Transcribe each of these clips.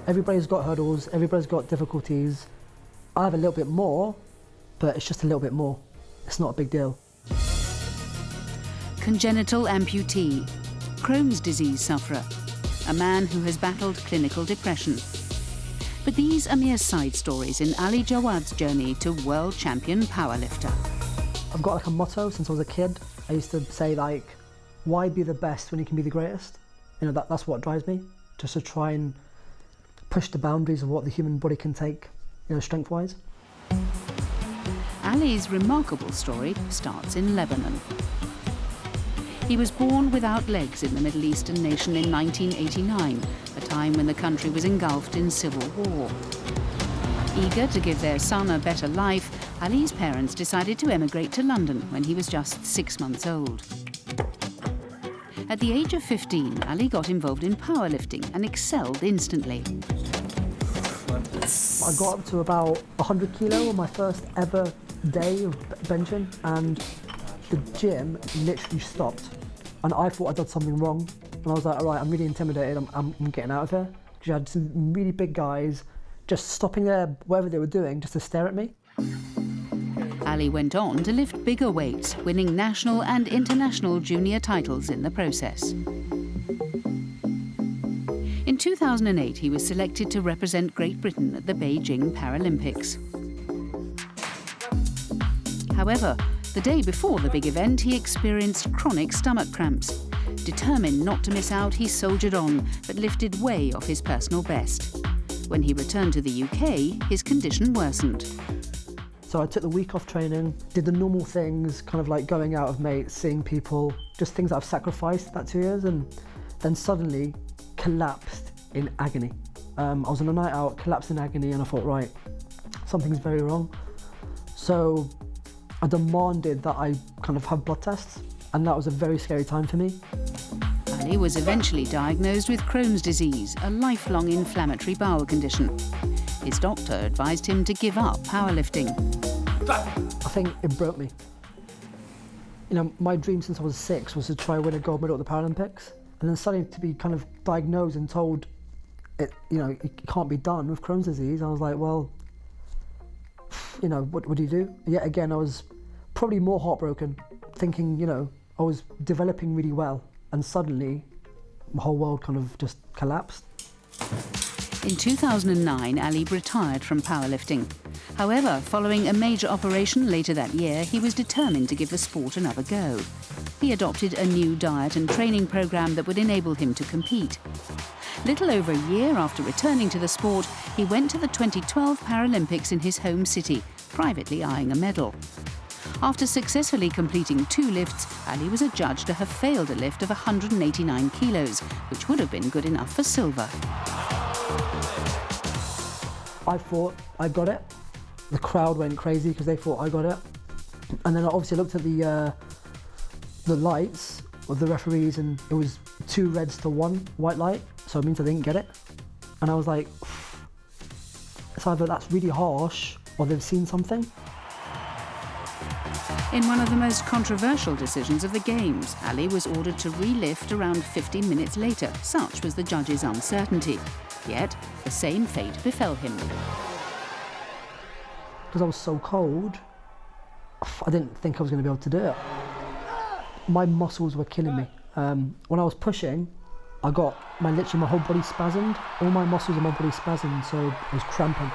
Everybody's got hurdles, everybody's got difficulties. I have a little bit more, but it's just a little bit more. It's not a big deal. Congenital amputee, Crohn's disease sufferer, a man who has battled clinical depression. But these are mere side stories in Ali Jawad's journey to world champion powerlifter. I've got like a motto since I was a kid. I used to say like, why be the best when you can be the greatest? You know, that's what drives me, just to try and push the boundaries of what the human body can take, you know, strength-wise. Ali's remarkable story starts in Lebanon. He was born without legs in the Middle Eastern nation in 1989, a time when the country was engulfed in civil war. Eager to give their son a better life, Ali's parents decided to emigrate to London when he was just 6 months old. At the age of 15, Ali got involved in powerlifting and excelled instantly. I got up to about 100 kilo on my first ever day of benching, and the gym literally stopped. And I thought I'd done something wrong. And I was like, all right, I'm really intimidated, I'm getting out of here. Because you had some really big guys just stopping there, whatever they were doing, just to stare at me. Ali went on to lift bigger weights, winning national and international junior titles in the process. In 2008, he was selected to represent Great Britain at the Beijing Paralympics. However, the day before the big event, he experienced chronic stomach cramps. Determined not to miss out, he soldiered on, but lifted way off his personal best. When he returned to the UK, his condition worsened. So I took the week off training, did the normal things, kind of like going out with mates, seeing people, just things that I've sacrificed that 2 years, and then suddenly collapsed in agony. I was on a night out, collapsed in agony, and I thought, right, something's very wrong. So I demanded that I kind of have blood tests, and that was a very scary time for me. Ali was eventually diagnosed with Crohn's disease, a lifelong inflammatory bowel condition. His doctor advised him to give up powerlifting. I think it broke me. You know, my dream since I was 6 was to try and win a gold medal at the Paralympics, and then suddenly to be kind of diagnosed and told it, you know, it can't be done with Crohn's disease. I was like, well, you know, what do you do? Yet again, I was probably more heartbroken, thinking, you know, I was developing really well, and suddenly the whole world kind of just collapsed. In 2009, Ali retired from powerlifting. However, following a major operation later that year, he was determined to give the sport another go. He adopted a new diet and training program that would enable him to compete. Little over a year after returning to the sport, he went to the 2012 Paralympics in his home city, privately eyeing a medal. After successfully completing 2 lifts, Ali was adjudged to have failed a lift of 189 kilos, which would have been good enough for silver. I thought I got it. The crowd went crazy because they thought I got it. And then I obviously looked at the lights of the referees, and it was 2 reds to 1 white light, so it means I didn't get it. And I was like, it's either that's really harsh or they've seen something. In one of the most controversial decisions of the Games, Ali was ordered to re-lift around 15 minutes later. Such was the judge's uncertainty. Yet, the same fate befell him. Because I was so cold, I didn't think I was going to be able to do it. My muscles were killing me. When I was pushing, I got literally my whole body spasmed. All my muscles in my body spasmed, so I was cramping.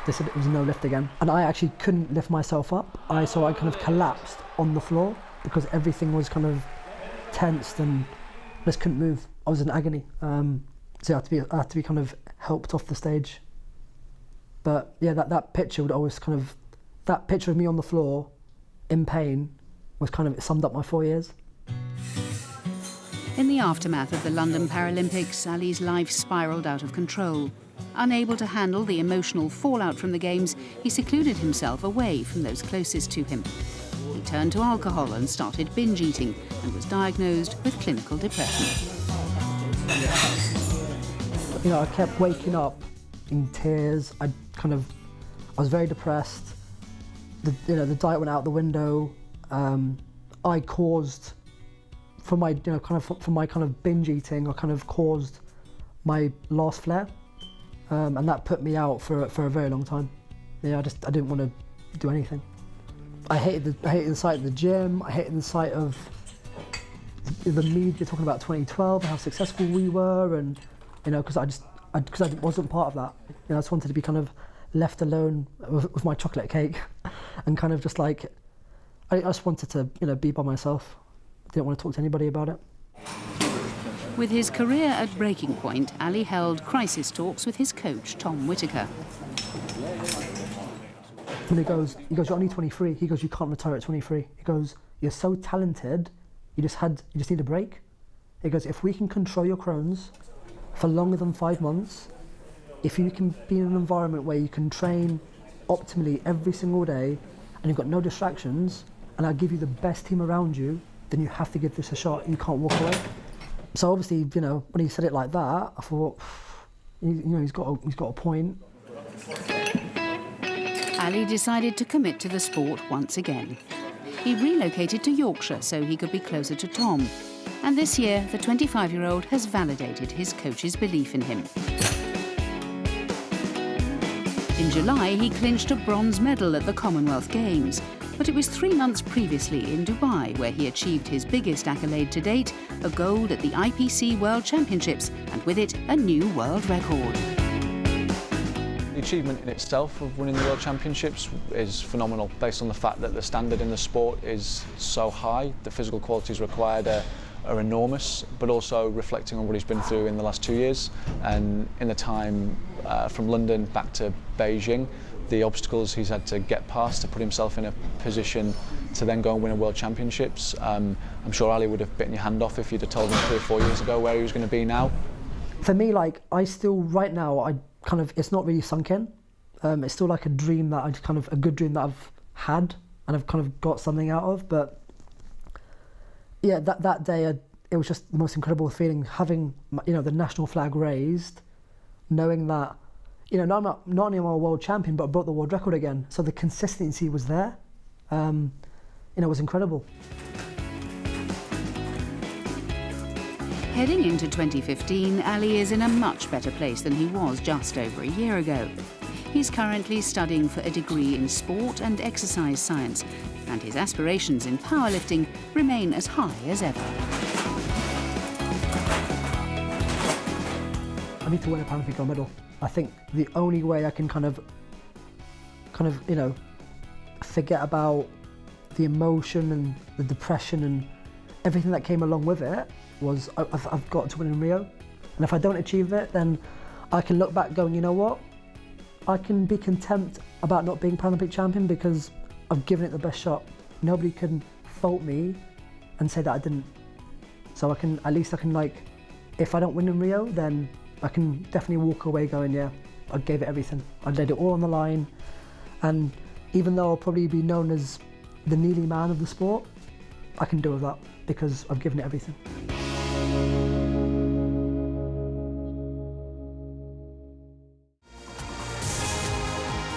They said it was no lift again. And I actually couldn't lift myself up. So I kind of collapsed on the floor because everything was kind of tensed and I just couldn't move. I was in agony. So I had to be kind of helped off the stage. But yeah, that picture would always kind of, that picture of me on the floor in pain was kind of, it summed up my 4 years. In the aftermath of the London Paralympics, Ali's life spiralled out of control. Unable to handle the emotional fallout from the Games, he secluded himself away from those closest to him. He turned to alcohol and started binge eating and was diagnosed with clinical depression. You know, I kept waking up in tears. I was very depressed. the diet went out the window. I caused, from my kind of binge eating, I kind of caused my last flare, and that put me out for a very long time. Yeah, I didn't want to do anything. I hated the sight of the gym. I hated the sight of the media talking about 2012 and how successful we were, and because I wasn't part of that. I just wanted to be kind of left alone with my chocolate cake, and kind of just like I just wanted to be by myself. Didn't want to talk to anybody about it. With his career at breaking point, Ali held crisis talks with his coach, Tom Whitaker. And he goes, you're only 23. He goes, you can't retire at 23. He goes, you're so talented, you just need a break. He goes, if we can control your Crohn's for longer than 5 months, if you can be in an environment where you can train optimally every single day and you've got no distractions, and I'll give you the best team around you, then you have to give this a shot. You can't walk away. So obviously, when he said it like that, I thought, he's got a point. Ali decided to commit to the sport once again. He relocated to Yorkshire so he could be closer to Tom. And this year, the 25-year-old has validated his coach's belief in him. In July, he clinched a bronze medal at the Commonwealth Games. But it was 3 months previously in Dubai where he achieved his biggest accolade to date, a gold at the IPC World Championships, and with it, a new world record. The achievement in itself of winning the World Championships is phenomenal, based on the fact that the standard in the sport is so high, the physical qualities required are enormous, but also reflecting on what he's been through in the last 2 years, and in the time from London back to Beijing, the obstacles he's had to get past to put himself in a position to then go and win a World Championships. I'm sure Ali would have bitten your hand off if you'd have told him 3 or 4 years ago where he was going to be now. For me, I still, right now, it's not really sunk in. It's still like a dream a good dream that I've had and I've kind of got something out of. But yeah, that day, it was just the most incredible feeling, having the national flag raised, knowing that not only am I a world champion, but I broke the world record again. So the consistency was there. It was incredible. Heading into 2015, Ali is in a much better place than he was just over a year ago. He's currently studying for a degree in sport and exercise science, and his aspirations in powerlifting remain as high as ever. I need to win a Paralympic gold medal. I think the only way I can kind of forget about the emotion and the depression and everything that came along with it was I've got to win in Rio. And if I don't achieve it, then I can look back going, you know what? I can be content about not being Paralympic champion because I've given it the best shot. Nobody can fault me and say that I didn't. So at least I can if I don't win in Rio, then I can definitely walk away going, yeah, I gave it everything. I laid it all on the line. And even though I'll probably be known as the Neely man of the sport, I can deal with that because I've given it everything.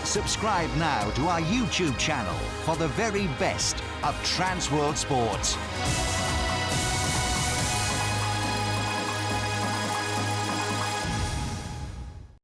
Subscribe now to our YouTube channel for the very best of Trans World Sports.